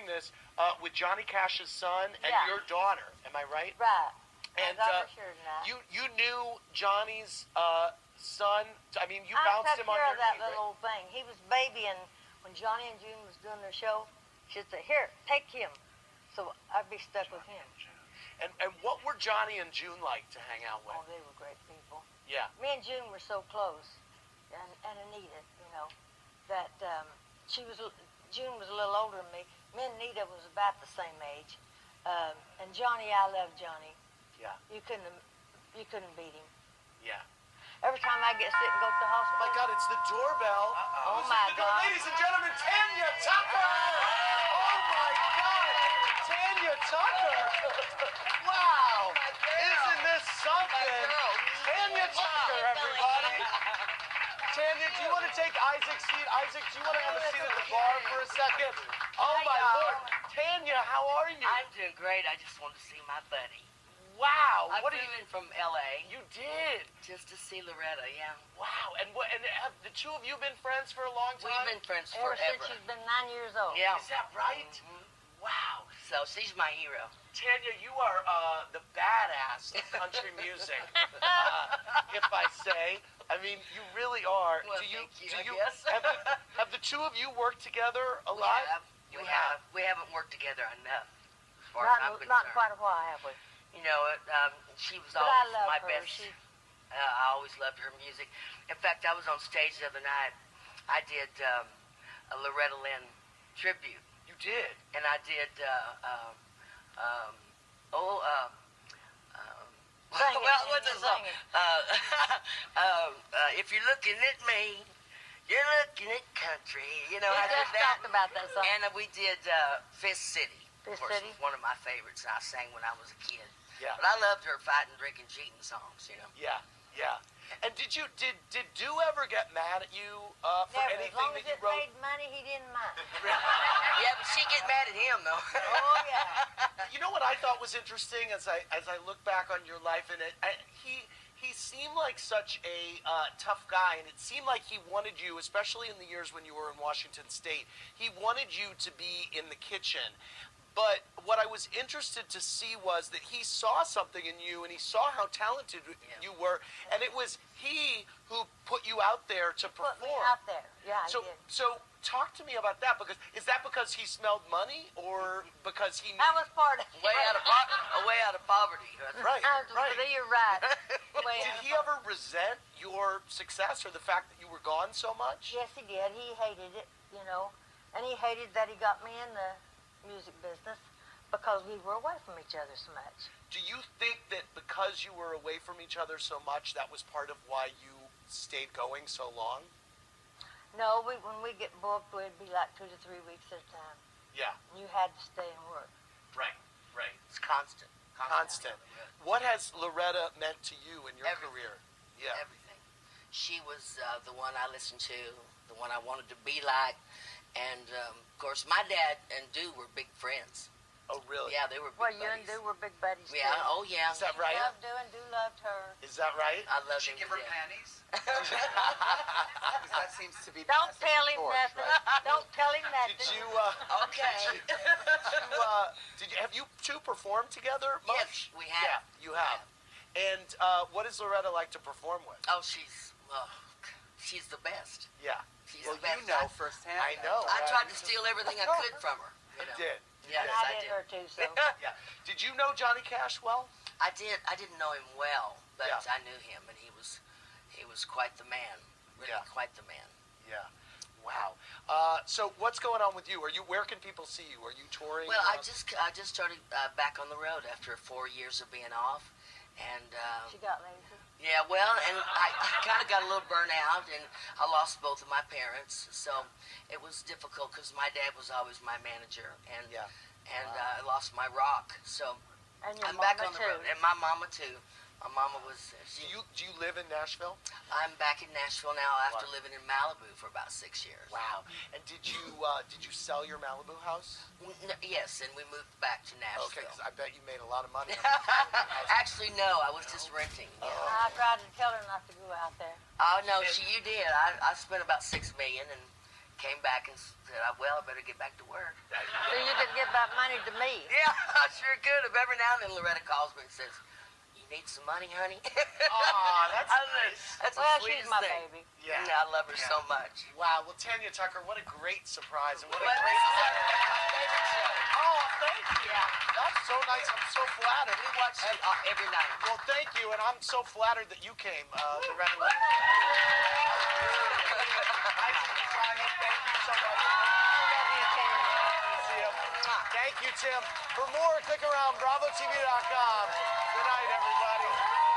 doing this with Johnny Cash's son and your daughter. Am I right? Right. And you knew Johnny's son. I mean, you bounced him on your knee. I took care of that little thing. He was babying when Johnny and June was doing their show. She'd say, "Here, take him." So I'd be stuck with him. And what were Johnny and June like to hang out with? Oh, they were great people. Yeah. Me and June were so close, and Anita, you know, that June was a little older than me. Me and Anita was about the same age, and Johnny, I loved Johnny. Yeah. You couldn't beat him. Yeah. Every time I get sick and go to the hospital. Oh my God, it's the doorbell. Oh my God. Ladies and gentlemen, Tanya Tucker. Oh my God, Tanya Tucker. Wow. Isn't this something? Tanya Tucker, everybody. Tanya, do you want to take Isaac's seat? Isaac, do you want to have a seat at the bar for a second? Oh my Lord. Tanya, how are you? I'm doing great. I just wanted to see my buddy. Wow. I flew in from L.A. You did? Just to see Loretta, yeah. Wow. And have the two of you been friends for a long time? We've been friends Ever forever. since she's been 9 years old. Yeah. Is that right? Mm-hmm. Wow. So she's my hero. Tanya, you are the badass of country music, if I say. I mean, you really are. Well, do you, thank you, I guess. have the two of you worked together a lot? We have. We haven't worked together enough. Not quite a while, have we? You know, she was But always I love my her. best. I always loved her music. In fact, I was on stage the other night. I did a Loretta Lynn tribute. You did? And I did, well, what's the song? If you're looking at me, you're looking at country. You know, I did that. Talked about that song. And we did Fist City. Fist of course, City? It was one of my favorites. I sang when I was a kid. Yeah. But I loved her fighting, drinking, cheating songs, you know. Yeah, yeah. And did Dew ever get mad at you for Never. anything As long that as you it wrote? made money, he didn't mind. Yeah, but she get mad at him though. Oh yeah. You know what I thought was interesting as I look back on your life, and he seemed like such a tough guy, and it seemed like he wanted you, especially in the years when you were in Washington State, he wanted you to be in the kitchen. But what I was interested to see was that he saw something in you, and he saw how talented you were, and it was he who put you out there to perform. Put me out there, yeah. So, I did. so talk to me about that. Because is that because he smelled money, or because he? That was part of it. way out of poverty. Right, right. You're right. Did he ever resent your success or the fact that you were gone so much? Yes, he did. He hated it, you know, and he hated that he got me in the music business because we were away from each other so much. Do you think that because you were away from each other so much, that was part of why you stayed going so long? No, when we get booked, we'd be like 2 to 3 weeks at a time. Yeah. You had to stay and work. Right, right. It's constant. Constant. What has Loretta meant to you in your career? Yeah. Everything. She was the one I listened to, the one I wanted to be like. And, of course, my dad and Dew were big friends. Oh, really? Yeah, they were big Well, buddies. you and Dew were big buddies, Yeah, too. oh, yeah. Is that right? Loved Dew and Dew loved her. Is that right? I loved Did she him give her to death. panties? Because that seems to be Don't passing tell the him torch, nothing. right? Don't tell him nothing. Did you? Okay. Have you two performed together much? Yes, we have. Yeah, you have. And what is Loretta like to perform with? Oh, she's the best. Yeah. She's Well, the best. you know firsthand. I know. I tried to steal everything I could from her. You know? Did. Yes, And I did her, too, so. Yeah. Did you know Johnny Cash well? I did. I didn't know him well, but Yeah. I knew him, and he was quite the man. Really, Yeah. quite the man. Yeah. Wow. So what's going on with you? Where can people see you? Are you touring? Well, I just started back on the road after 4 years of being off, and She got lazy. yeah, well, and I kind of got a little burnt out, and I lost both of my parents, so it was difficult because my dad was always my manager, and I lost my rock, so And your I'm back mama, on the too. road, and my mama too. My mama was. Do you live in Nashville? I'm back in Nashville now after living in Malibu for about 6 years. Wow. And did you sell your Malibu house? Yes, and we moved back to Nashville. Okay, because I bet you made a lot of money. Actually, no, I was just renting. Yeah. I tried to tell her not to go out there. Oh no, you did. I spent about $6 million and came back and said, well, I better get back to work. So you could get about money to me. Yeah, I sure could have. Every now and then Loretta calls me and says, "You need some money, honey?" Aw, that's nice. That's Well, the sweetest she's my thing. baby. Yeah. I love her so much. Wow. Well, Tanya Tucker, what a great surprise and what a Well, great this is honor. my favorite show. Oh, thank you. That's so nice. I'm so flattered. We watch it every night. Well, thank you, and I'm so flattered that you came, Loretta Lynn. Thank you so much. Thank you, Tim. For more, click around BravoTV.com. Good night, everybody.